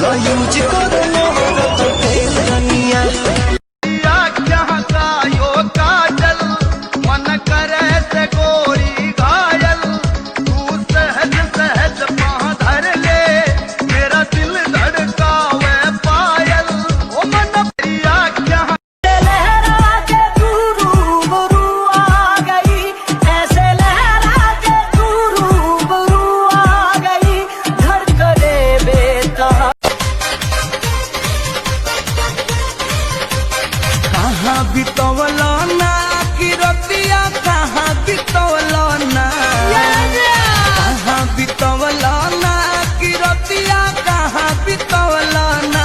लो use करो मोहर तो तेल रनिया काजल मन करे से गोरी घायल तू सहज सहज पाँव धर ले मेरा दिल धड़कावे पायल ओ मन प्रिया क्या लहरा के तू रूबरू आ गई ऐसे लहरा के तू रूबरू आ गई घर करे बेता कहाँ बितवलो ना की रतिया कहाँ बितवलो ना कहाँ बितवलो ना की रतिया कहाँ बितवलो ना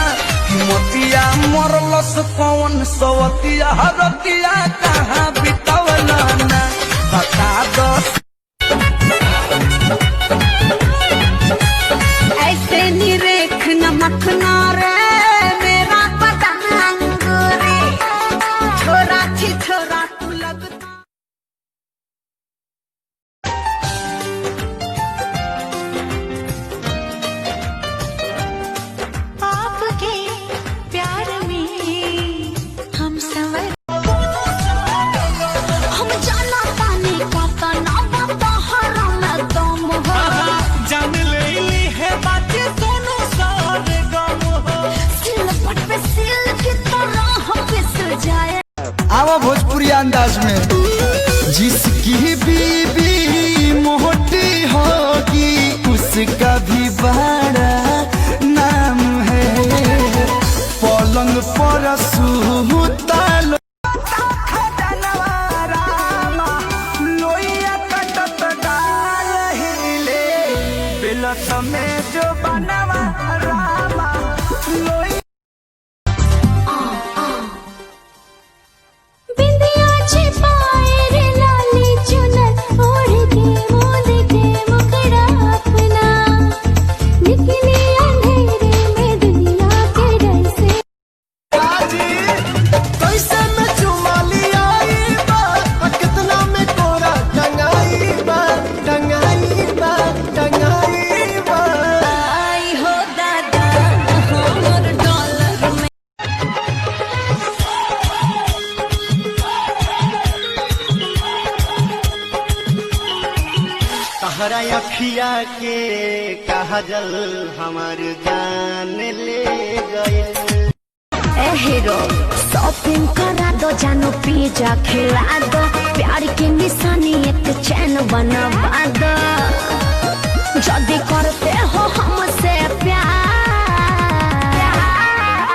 मोतिया मरलस कौन सवतिया रतिया कहाँ बितवलो ना बता दो ऐसे निरेख नमक नारे मेरा पतंग रे छोरा छी छोरा तू लगता आपके प्यार में हम संवर हम जाना ताने का तना बाहर में दम हो जान ले ली है बातें दोनों सारे गम हो सिलपट पे सिल की तरह पिस जाए आवा भोजपुरी अंदाज में जिसकी बीबी मोटी होगी उसका भी बड़ा नाम है पलंग पर सूता लोइया कटत डाल हिले बिलत में जो बनवा रामा लोइया बिंदिया छिपाए रे लाली चुनर ओढ़ के मोद के मुखड़ा अपना निकली अंधेरे में दुनिया के डर से कैसे में चुमा लिया बा कितना में कोरा टंगाई बा टंगाई बा टंगाई बा आई हो दादा हमर डॉलर में तहरा अखिया के काजल हमार जान ले गए ए हीरो शॉपिंग करा दो जानो पिज्जा खिला दो प्यार की निशानी एक चैन बनवा दो जल्दी कर